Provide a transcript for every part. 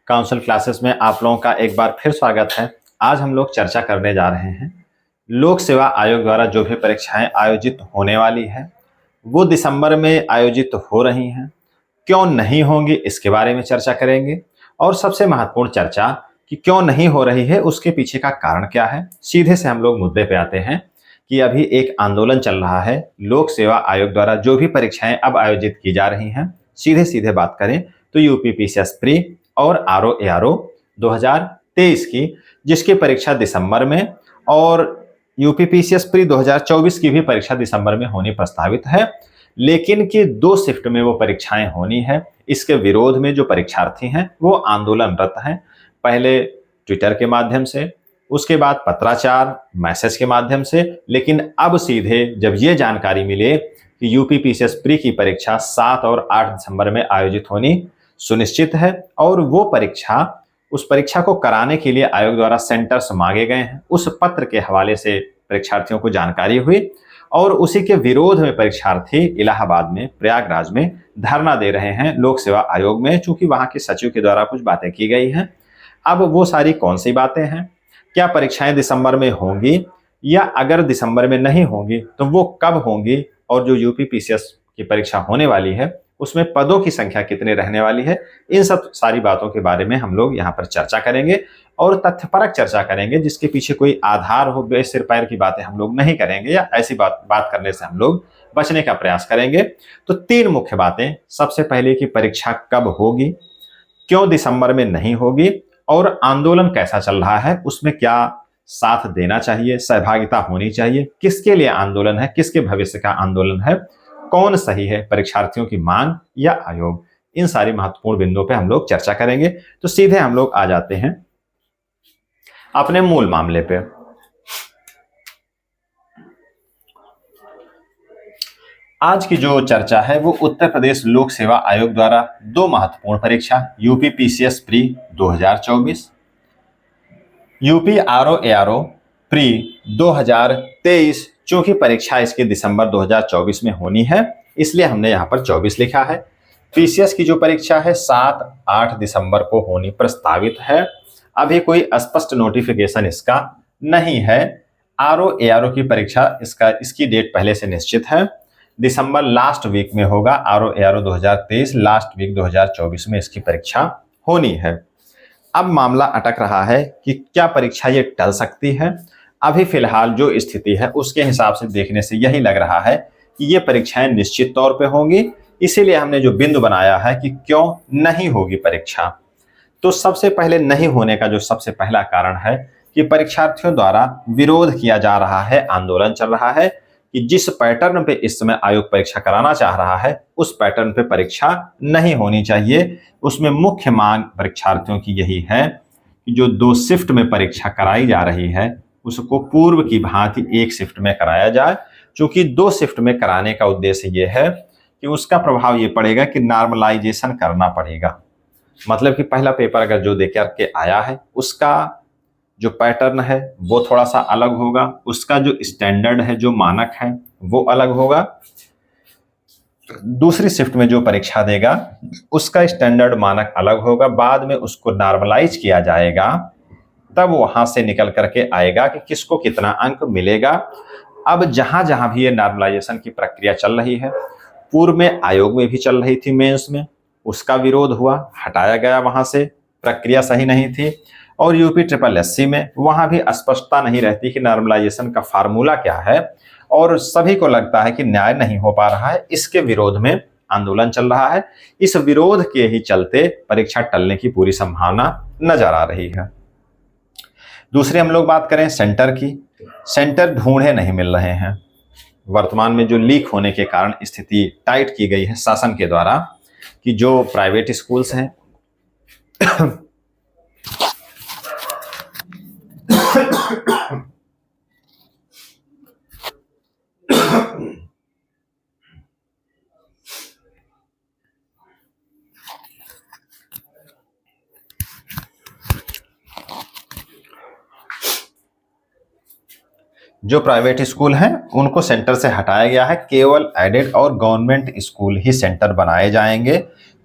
Council classes में आप लोगों का एक बार फिर स्वागत है। आज हम लोग चर्चा करने जा रहे हैं लोक सेवा आयोग द्वारा जो भी परीक्षाएं आयोजित होने वाली है वो दिसंबर में आयोजित हो रही हैं, क्यों नहीं होंगी इसके बारे में चर्चा करेंगे। और सबसे महत्वपूर्ण चर्चा कि क्यों नहीं हो रही है उसके पीछे का कारण क्या है। सीधे से हम लोग मुद्दे पे आते हैं कि अभी एक आंदोलन चल रहा है लोक सेवा आयोग द्वारा जो भी परीक्षाएं अब आयोजित की जा रही हैं। सीधे सीधे बात करें तो यूपीपीसीएस प्री और आरओ एआरओ 2023 की, जिसकी परीक्षा दिसंबर में, और यूपीपीसीएस प्री 2024 की भी परीक्षा दिसंबर में होनी प्रस्तावित है, लेकिन कि 2 शिफ्ट में वो परीक्षाएं होनी है। इसके विरोध में जो परीक्षार्थी हैं वो आंदोलनरत हैं, पहले ट्विटर के माध्यम से, उसके बाद पत्राचार मैसेज के माध्यम से, लेकिन अब सीधे जब ये जानकारी मिले कि यूपीपीसीएस प्री की परीक्षा 7 और 8 दिसंबर में आयोजित होनी सुनिश्चित है और वो परीक्षा, उस परीक्षा को कराने के लिए आयोग द्वारा सेंटर्स मांगे गए हैं, उस पत्र के हवाले से परीक्षार्थियों को जानकारी हुई और उसी के विरोध में परीक्षार्थी इलाहाबाद में, प्रयागराज में धरना दे रहे हैं लोक सेवा आयोग में, चूंकि वहां के सचिव के द्वारा कुछ बातें की गई हैं। अब वो सारी कौन सी बातें हैं, क्या परीक्षाएं दिसंबर में होंगी, या अगर दिसंबर में नहीं होंगी तो वो कब होंगी, और जो यूपीपीसीएस की परीक्षा होने वाली है उसमें पदों की संख्या कितनी रहने वाली है, इन सब सारी बातों के बारे में हम लोग यहाँ पर चर्चा करेंगे और तथ्यपरक चर्चा करेंगे, जिसके पीछे कोई आधार हो, बेसिर पैर की बातें हम लोग नहीं करेंगे या ऐसी बात करने से हम लोग बचने का प्रयास करेंगे। तो 3 मुख्य बातें। सबसे पहले कि परीक्षा कब होगी, क्यों दिसंबर में नहीं होगी, और आंदोलन कैसा चल रहा है, उसमें क्या साथ देना चाहिए, सहभागिता होनी चाहिए, किसके लिए आंदोलन है, किसके भविष्य का आंदोलन है, कौन सही है, परीक्षार्थियों की मांग या आयोग। इन सारी महत्वपूर्ण बिंदुओं पे हम लोग चर्चा करेंगे। तो सीधे हम लोग आ जाते हैं अपने मूल मामले पे। आज की जो चर्चा है वो उत्तर प्रदेश लोक सेवा आयोग द्वारा 2 महत्वपूर्ण परीक्षा, UPPCS pre 2024, UP RO ARO pre 2023। चूंकि परीक्षा इसकी दिसंबर 2024 में होनी है, इसलिए हमने यहाँ पर 24 लिखा है। पीसीएस की जो परीक्षा है 7-8 दिसंबर को होनी प्रस्तावित है। अभी कोई स्पष्ट नोटिफिकेशन इसका नहीं है। आरओ एआरओ की परीक्षा इसकी डेट पहले से निश्चित है, दिसंबर लास्ट वीक में होगा। आरओ एआरओ 2023 लास्ट वीक 2024 में इसकी परीक्षा होनी है। अब मामला अटक रहा है कि क्या परीक्षा ये टल सकती है। अभी फिलहाल जो स्थिति है उसके हिसाब से देखने से यही लग रहा है कि ये परीक्षाएं निश्चित तौर पे होंगी। इसीलिए हमने जो बिंदु बनाया है कि क्यों नहीं होगी परीक्षा, तो सबसे पहले नहीं होने का जो सबसे पहला कारण है कि परीक्षार्थियों द्वारा विरोध किया जा रहा है, आंदोलन चल रहा है कि जिस पैटर्न पे इस समय आयोग परीक्षा कराना चाह रहा है उस पैटर्न पे परीक्षा नहीं होनी चाहिए। उसमें मुख्य मांग परीक्षार्थियों की यही है कि जो 2 शिफ्ट में परीक्षा कराई जा रही है उसको पूर्व की भांति 1 शिफ्ट में कराया जाए। क्योंकि 2 शिफ्ट में कराने का उद्देश्य यह है कि उसका प्रभाव ये पड़ेगा कि नॉर्मलाइजेशन करना पड़ेगा। मतलब कि पहला पेपर अगर जो दे करके आया है उसका जो पैटर्न है वो थोड़ा सा अलग होगा, उसका जो स्टैंडर्ड है, जो मानक है वो अलग होगा। दूसरी शिफ्ट में जो परीक्षा देगा उसका स्टैंडर्ड मानक अलग होगा, बाद में उसको नॉर्मलाइज किया जाएगा, तब वहां से निकल करके आएगा कि किसको कितना अंक मिलेगा। अब जहां जहां भी ये नॉर्मलाइजेशन की प्रक्रिया चल रही है, पूर्व में आयोग में भी चल रही थी, मेंस में उसका विरोध हुआ, हटाया गया, वहां से प्रक्रिया सही नहीं थी। और यूपी ट्रिपल एससी में वहां भी स्पष्टता नहीं रहती कि नॉर्मलाइजेशन का फार्मूला क्या है, और सभी को लगता है कि न्याय नहीं हो पा रहा है। इसके विरोध में आंदोलन चल रहा है। इस विरोध के ही चलते परीक्षा टलने की पूरी संभावना नजर आ रही है। दूसरी हम लोग बात करें सेंटर की, सेंटर ढूंढे नहीं मिल रहे हैं। वर्तमान में जो लीक होने के कारण स्थिति टाइट की गई है शासन के द्वारा कि जो प्राइवेट स्कूल्स हैं जो प्राइवेट स्कूल हैं उनको सेंटर से हटाया गया है। केवल एडेड और गवर्नमेंट स्कूल ही सेंटर बनाए जाएंगे।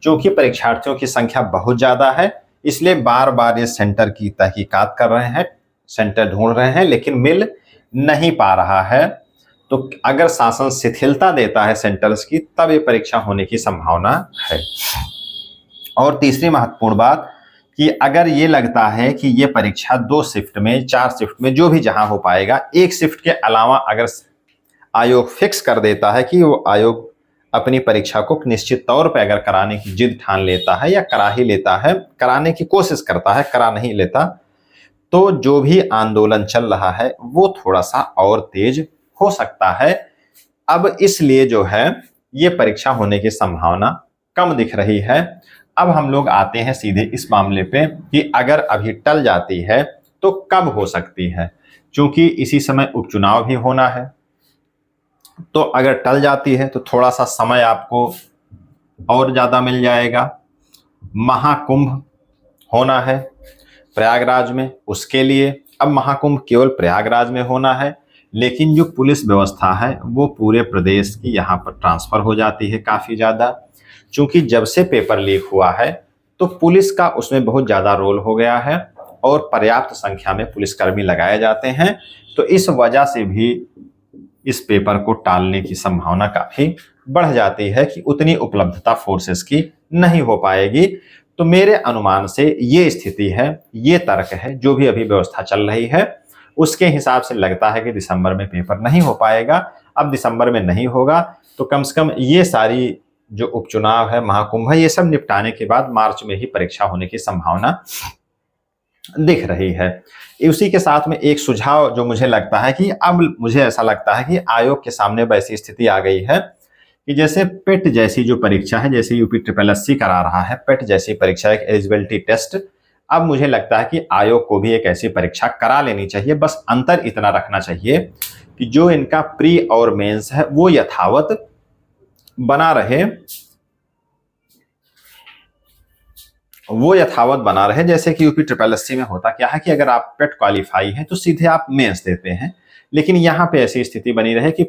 क्योंकि परीक्षार्थियों की संख्या बहुत ज़्यादा है, इसलिए बार बार ये सेंटर की तहकीकात कर रहे हैं, सेंटर ढूंढ रहे हैं, लेकिन मिल नहीं पा रहा है। तो अगर शासन शिथिलता देता है सेंटर्स की, तब ये परीक्षा होने की संभावना है। और तीसरी महत्वपूर्ण बात कि अगर ये लगता है कि ये परीक्षा 2 शिफ्ट में, 4 शिफ्ट में, जो भी जहां हो पाएगा, एक शिफ्ट के अलावा अगर आयोग फिक्स कर देता है कि वो आयोग अपनी परीक्षा को निश्चित तौर पर अगर कराने की जिद ठान लेता है या करा ही लेता है, कराने की कोशिश करता है, करा नहीं लेता, तो जो भी आंदोलन चल रहा है वो थोड़ा सा और तेज हो सकता है। अब इसलिए जो है ये परीक्षा होने की संभावना कम दिख रही है। अब हम लोग आते हैं सीधे इस मामले पे कि अगर अभी टल जाती है तो कब हो सकती है, क्योंकि इसी समय उपचुनाव भी होना है। तो अगर टल जाती है तो थोड़ा सा समय आपको और ज्यादा मिल जाएगा। महाकुंभ होना है प्रयागराज में, उसके लिए अब महाकुंभ केवल प्रयागराज में होना है, लेकिन जो पुलिस व्यवस्था है वो पूरे प्रदेश की यहाँ पर ट्रांसफर हो जाती है काफी ज्यादा। क्योंकि जब से पेपर लीक हुआ है तो पुलिस का उसमें बहुत ज्यादा रोल हो गया है और पर्याप्त संख्या में पुलिसकर्मी लगाए जाते हैं। तो इस वजह से भी इस पेपर को टालने की संभावना काफी बढ़ जाती है कि उतनी उपलब्धता फोर्सेस की नहीं हो पाएगी। तो मेरे अनुमान से ये स्थिति है, ये तर्क है, जो भी अभी व्यवस्था चल रही है उसके हिसाब से लगता है कि दिसंबर में पेपर नहीं हो पाएगा। अब दिसंबर में नहीं होगा तो कम से कम ये सारी जो उपचुनाव है, महाकुंभ है, ये सब निपटाने के बाद मार्च में ही परीक्षा होने की संभावना दिख रही है। उसी के साथ में एक सुझाव जो मुझे लगता है कि अब मुझे ऐसा लगता है कि आयोग के सामने वैसी स्थिति आ गई है कि जैसे पेट जैसी जो परीक्षा है, जैसे यूपी SSS करा रहा है पेट जैसी परीक्षा, एक एलिजिबिलिटी टेस्ट, अब मुझे लगता है कि आयोग को भी एक ऐसी परीक्षा करा लेनी चाहिए। बस अंतर इतना रखना चाहिए कि जो इनका प्री और मेंस है वो यथावत बना रहे, वो यथावत बना रहे। जैसे कि यूपी SSS में होता क्या है कि अगर आप पेट क्वालिफाई हैं तो सीधे आप मेंस देते हैं, लेकिन यहाँ पे ऐसी स्थिति बनी रहे कि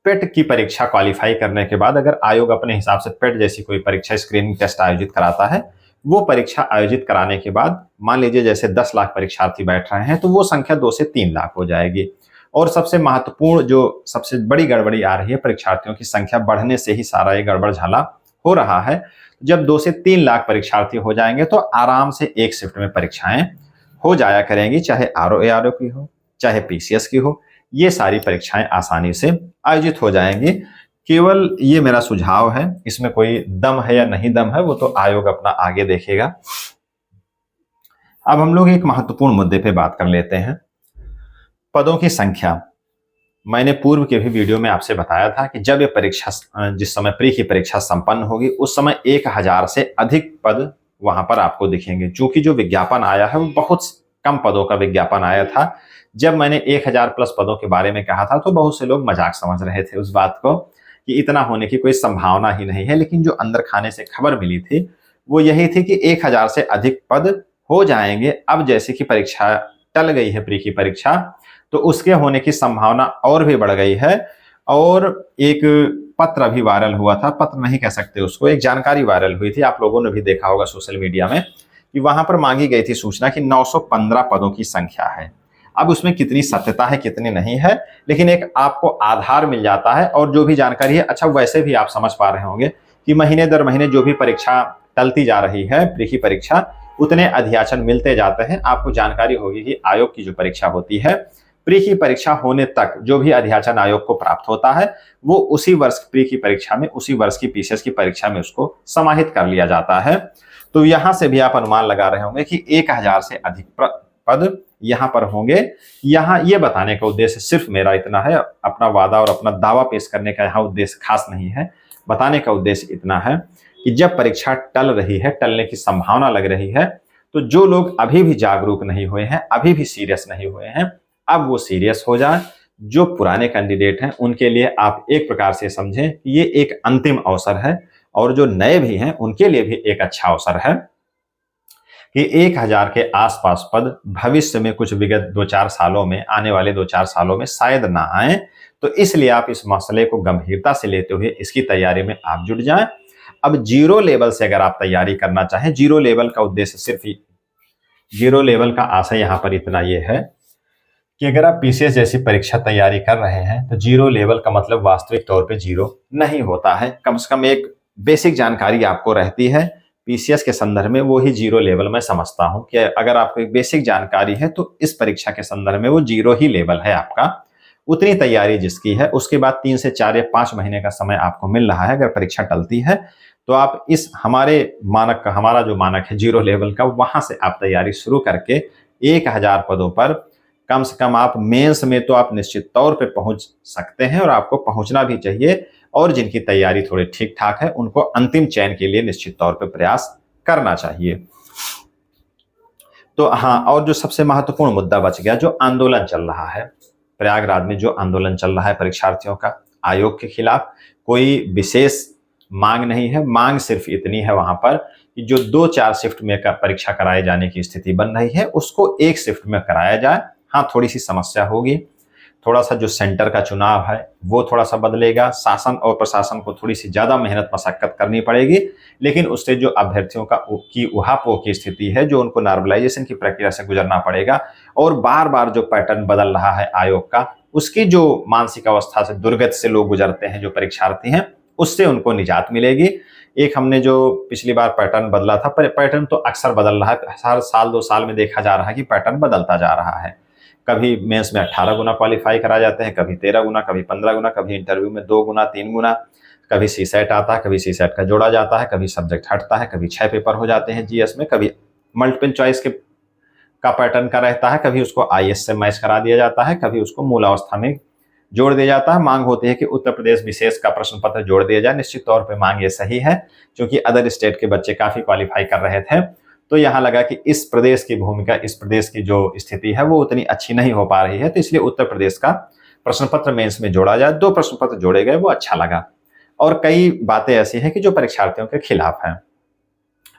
पेट की परीक्षा क्वालिफाई करने के बाद अगर आयोग अपने हिसाब से पेट जैसी कोई परीक्षा, स्क्रीनिंग टेस्ट आयोजित कराता है, वो परीक्षा आयोजित कराने के बाद मान लीजिए जैसे 10 लाख परीक्षार्थी बैठ रहे हैं तो वो संख्या 2 से 3 लाख हो जाएगी। और सबसे महत्वपूर्ण जो सबसे बड़ी गड़बड़ी आ रही है, परीक्षार्थियों की संख्या बढ़ने से ही सारा ये गड़बड़ झाला हो रहा है। जब 2 से 3 लाख परीक्षार्थी हो जाएंगे तो आराम से एक शिफ्ट में परीक्षाएं हो जाया करेंगी, चाहे RO की हो, चाहे PCS की हो, ये सारी परीक्षाएं आसानी से आयोजित हो जाएंगी। केवल ये मेरा सुझाव है, इसमें कोई दम है या नहीं दम है वो तो आयोग अपना आगे देखेगा। अब हम लोग एक महत्वपूर्ण मुद्दे पे बात कर लेते हैं, पदों की संख्या। मैंने पूर्व के भी वीडियो में आपसे बताया था कि जब ये परीक्षा, जिस समय प्री की परीक्षा संपन्न होगी उस समय 1000 से अधिक पद वहां पर आपको दिखेंगे। चूंकि जो विज्ञापन आया है वो बहुत कम पदों का विज्ञापन आया था। जब मैंने 1000 प्लस पदों के बारे में कहा था तो बहुत से लोग मजाक समझ रहे थे उस बात को कि इतना होने की कोई संभावना ही नहीं है, लेकिन जो अंदर खाने से खबर मिली थी वो यही थी कि 1000 से अधिक पद हो जाएंगे। अब जैसे कि परीक्षा टल गई है प्री की परीक्षा, तो उसके होने की संभावना और भी बढ़ गई है। और एक पत्र भी वायरल हुआ था, पत्र नहीं कह सकते उसको, एक जानकारी वायरल हुई थी, आप लोगों ने भी देखा होगा सोशल मीडिया में, कि वहां पर मांगी गई थी सूचना कि 915 पदों की संख्या है। अब उसमें कितनी सत्यता है कितनी नहीं है, लेकिन एक आपको आधार मिल जाता है। और जो भी जानकारी है, अच्छा वैसे भी आप समझ पा रहे होंगे कि महीने दर महीने जो भी परीक्षा टलती जा रही है प्री की परीक्षा, उतने अध्याचन मिलते जाते हैं। आपको जानकारी होगी कि आयोग की जो परीक्षा होती है, प्री की परीक्षा होने तक जो भी अध्याचन आयोग को प्राप्त होता है वो उसी वर्ष प्री की परीक्षा में, उसी वर्ष की PCS की परीक्षा में उसको समाहित कर लिया जाता है। तो यहां से भी आप अनुमान लगा रहे होंगे कि 1000 से अधिक पद यहां पर होंगे। यहां ये बताने का उद्देश्य सिर्फ मेरा इतना है, अपना वादा और अपना दावा पेश करने का यहां उद्देश्य खास नहीं है। बताने का उद्देश्य इतना है कि जब परीक्षा टल रही है, टलने की संभावना लग रही है, तो जो लोग अभी भी जागरूक नहीं हुए हैं, अभी भी सीरियस नहीं हुए हैं, अब वो सीरियस हो जाए। जो पुराने कैंडिडेट हैं उनके लिए आप एक प्रकार से समझें कि ये एक अंतिम अवसर है, और जो नए भी हैं उनके लिए भी एक अच्छा अवसर है कि 1000 के आसपास पद भविष्य में कुछ विगत 2-4 सालों में, आने वाले 2-4 सालों में शायद ना आए। तो इसलिए आप इस मसले को गंभीरता से लेते हुए इसकी तैयारी में आप जुट जाएं। अब जीरो लेवल से अगर आप तैयारी करना चाहें, जीरो लेवल का उद्देश्य सिर्फ जीरो लेवल का आशय यहाँ पर इतना ये है कि अगर आप पीसीएस जैसी परीक्षा तैयारी कर रहे हैं तो जीरो लेवल का मतलब वास्तविक तौर पे जीरो नहीं होता है। कम से कम एक बेसिक जानकारी आपको रहती है पीसीएस के संदर्भ में, वो ही जीरो लेवल मैं समझता हूं कि अगर आपको एक बेसिक जानकारी है तो इस परीक्षा के संदर्भ में वो जीरो ही लेवल है आपका। उतनी तैयारी जिसकी है, उसके बाद 3 से 4 या 5 महीने का समय आपको मिल रहा है। अगर परीक्षा टलती है तो आप इस हमारा जो मानक है जीरो लेवल का, वहां से आप तैयारी शुरू करके 1000 पदों पर कम से कम आप मेंस में तो आप निश्चित तौर पे पहुंच सकते हैं और आपको पहुंचना भी चाहिए। और जिनकी तैयारी थोड़ी ठीक ठाक है उनको अंतिम चयन के लिए निश्चित तौर पे प्रयास करना चाहिए। तो हाँ, और जो सबसे महत्वपूर्ण मुद्दा बच गया, जो आंदोलन चल रहा है प्रयागराज में, जो आंदोलन चल रहा है परीक्षार्थियों का आयोग के खिलाफ, कोई विशेष मांग नहीं है। मांग सिर्फ इतनी है वहां पर कि जो 2-4 शिफ्ट में का परीक्षा कराए जाने की स्थिति बन रही है उसको एक शिफ्ट में कराया जाए। हाँ, थोड़ी सी समस्या होगी, थोड़ा सा जो सेंटर का चुनाव है वो थोड़ा सा बदलेगा, शासन और प्रशासन को थोड़ी सी ज्यादा मेहनत मशक्कत करनी पड़ेगी, लेकिन उससे जो अभ्यर्थियों की उहापोह की स्थिति है, जो उनको नॉर्मलाइजेशन की प्रक्रिया से गुजरना पड़ेगा और बार बार जो पैटर्न बदल रहा है आयोग का, उसकी जो मानसिक अवस्था से दुर्गति से लोग गुजरते हैं जो परीक्षार्थी हैं, उससे उनको निजात मिलेगी। एक हमने जो पिछली बार पैटर्न बदला था, पैटर्न तो अक्सर बदल रहा है, हर साल 2 साल में देखा जा रहा है कि पैटर्न बदलता जा रहा है। कभी मेंस में 18 गुना क्वालिफाई करा जाते हैं, कभी 13 गुना, कभी 15 गुना, कभी इंटरव्यू में 2 गुना 3 गुना, कभी सीसेट आता है, कभी सीसेट का जोड़ा जाता है, कभी सब्जेक्ट हटता है, कभी 6 पेपर हो जाते हैं जीएस में, कभी मल्टीपल चॉइस का पैटर्न का रहता है, कभी उसको आईएएस से मैच करा दिया जाता है, कभी उसको मूलावस्था में जोड़ दिया जाता है। मांग होती है कि उत्तर प्रदेश विशेष का प्रश्न पत्र जोड़ दिया जाए। निश्चित तौर पर मांग ये सही है, क्योंकि अदर स्टेट के बच्चे काफी क्वालिफाई कर रहे थे, तो यहाँ लगा कि इस प्रदेश की भूमिका, इस प्रदेश की जो स्थिति है वो उतनी अच्छी नहीं हो पा रही है, तो इसलिए उत्तर प्रदेश का प्रश्न पत्र मेंस में जोड़ा जाए। 2 प्रश्न पत्र जोड़े गए, वो अच्छा लगा। और कई बातें ऐसी हैं कि जो परीक्षार्थियों के खिलाफ हैं,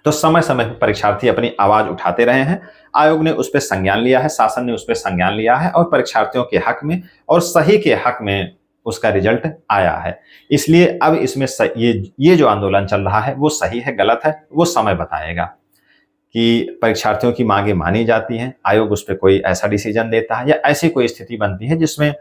तो समय समय पर परीक्षार्थी अपनी आवाज उठाते रहे हैं। आयोग ने उस पर संज्ञान लिया है, शासन ने उस पर संज्ञान लिया है और परीक्षार्थियों के हक में और सही के हक में उसका रिजल्ट आया है। इसलिए अब इसमें ये जो आंदोलन चल रहा है वो सही है गलत है, वो समय बताएगा कि परीक्षार्थियों की मांगे मानी जाती हैं, आयोग उस पर कोई ऐसा डिसीजन देता है या ऐसी कोई स्थिति बनती है जिसमें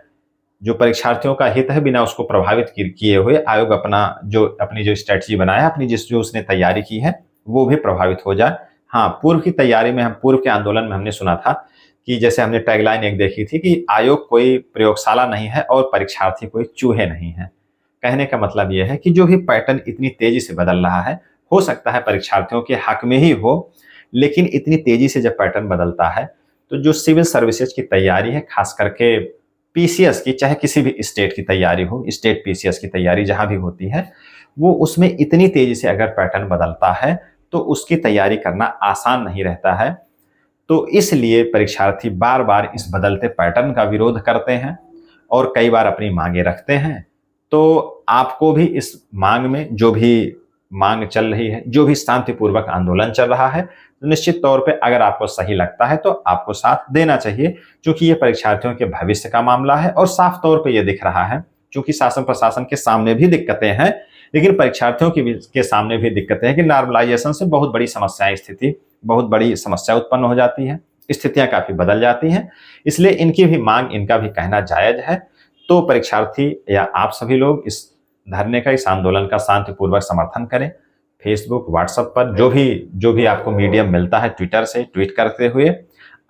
जो परीक्षार्थियों का हित है बिना उसको प्रभावित किए हुए आयोग अपनी जो स्ट्रेटजी बनाया, अपनी जो उसने तैयारी की है वो भी प्रभावित हो जाए। हाँ, पूर्व की तैयारी में पूर्व के आंदोलन में हमने सुना था कि जैसे हमने टैगलाइन एक देखी थी कि आयोग कोई प्रयोगशाला नहीं है और परीक्षार्थी कोई चूहे नहीं है। कहने का मतलब यह है कि जो भी पैटर्न इतनी तेजी से बदल रहा है, हो सकता है परीक्षार्थियों के हक में ही हो, लेकिन इतनी तेजी से जब पैटर्न बदलता है तो जो सिविल सर्विसेज की तैयारी है, खास करके पीसीएस की, चाहे किसी भी स्टेट की तैयारी हो, स्टेट पीसीएस की तैयारी जहां भी होती है, वो उसमें इतनी तेजी से अगर पैटर्न बदलता है तो उसकी तैयारी करना आसान नहीं रहता है। तो इसलिए परीक्षार्थी बार बार इस बदलते पैटर्न का विरोध करते हैं और कई बार अपनी मांगे रखते हैं। तो आपको भी इस मांग में, जो भी मांग चल रही है, जो भी शांतिपूर्वक आंदोलन चल रहा है, तो निश्चित तौर पे अगर आपको सही लगता है तो आपको साथ देना चाहिए, क्योंकि ये परीक्षार्थियों के भविष्य का मामला है। और साफ तौर पे ये दिख रहा है, क्योंकि शासन प्रशासन के सामने भी दिक्कतें हैं, लेकिन परीक्षार्थियों के सामने भी दिक्कतें हैं कि नॉर्मलाइजेशन से बहुत बड़ी समस्या उत्पन्न हो जाती है, स्थितियां काफी बदल जाती हैं। इसलिए इनकी भी मांग, इनका भी कहना जायज है। तो परीक्षार्थी या आप सभी लोग इस धरने का, इस आंदोलन का शांतिपूर्वक समर्थन करें। फेसबुक, व्हाट्सएप पर जो भी आपको मीडियम मिलता है, ट्विटर से ट्वीट करते हुए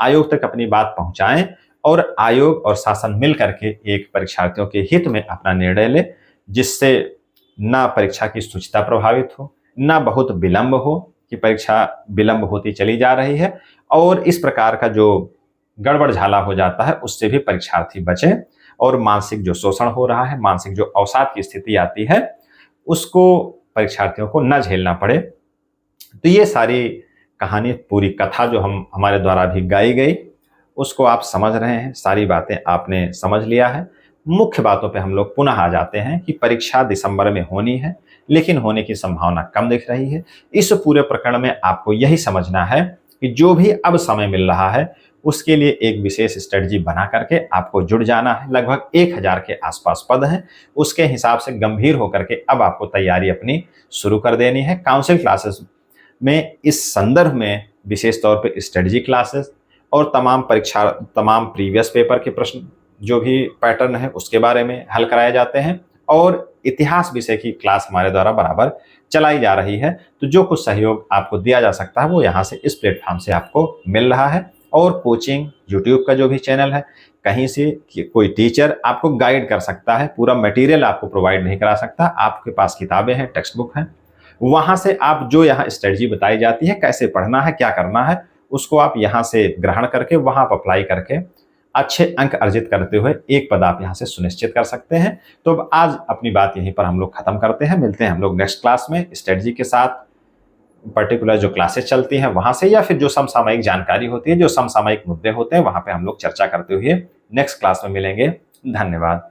आयोग तक अपनी बात पहुंचाएं और आयोग और शासन मिल करके एक परीक्षार्थियों के हित में अपना निर्णय ले, जिससे ना परीक्षा की शुचिता प्रभावित हो, ना बहुत विलंब हो कि परीक्षा विलंब होती चली जा रही है, और इस प्रकार का जो गड़बड़ झाला हो जाता है उससे भी परीक्षार्थी बचे और मानसिक जो शोषण हो रहा है, मानसिक जो अवसाद की स्थिति आती है, उसको परीक्षार्थियों को न झेलना पड़े। तो ये सारी कहानी, पूरी कथा जो हमारे द्वारा भी गाई गई, उसको आप समझ रहे हैं, सारी बातें आपने समझ लिया है। मुख्य बातों पे हम लोग पुनः आ जाते हैं कि परीक्षा दिसंबर में होनी है, लेकिन होने की संभावना कम दिख रही है। इस पूरे प्रकरण में आपको यही समझना है कि जो भी अब समय मिल रहा है उसके लिए एक विशेष स्ट्रेटजी बना करके आपको जुड़ जाना है। लगभग 1000 के आसपास पद हैं, उसके हिसाब से गंभीर होकर के अब आपको तैयारी अपनी शुरू कर देनी है। काउंसिल क्लासेस में इस संदर्भ में विशेष तौर पे स्ट्रेटजी क्लासेस और तमाम प्रीवियस पेपर के प्रश्न जो भी पैटर्न है उसके बारे में हल कराए जाते हैं, और इतिहास विषय की क्लास हमारे द्वारा बराबर चलाई जा रही है। तो जो कुछ सहयोग आपको दिया जा सकता है वो यहाँ से इस प्लेटफॉर्म से आपको मिल रहा है। और कोचिंग यूट्यूब का जो भी चैनल है, कहीं से कोई टीचर आपको गाइड कर सकता है, पूरा मटेरियल आपको प्रोवाइड नहीं करा सकता। आपके पास किताबें हैं, टेक्स्ट बुक हैं, वहाँ से आप जो यहाँ स्ट्रेटजी बताई जाती है, कैसे पढ़ना है, क्या करना है, उसको आप यहाँ से ग्रहण करके वहाँ पर अप्लाई करके अच्छे अंक अर्जित करते हुए एक पद आप यहाँ से सुनिश्चित कर सकते हैं। तो अब आज अपनी बात यहीं पर हम लोग खत्म करते हैं। मिलते हैं हम लोग नेक्स्ट क्लास में स्ट्रेटजी के साथ, पर्टिकुलर जो क्लासेस चलती हैं वहां से, या फिर जो समसामयिक जानकारी होती है, जो समसामयिक मुद्दे होते हैं, वहां पे हम लोग चर्चा करते हुए नेक्स्ट क्लास में मिलेंगे। धन्यवाद।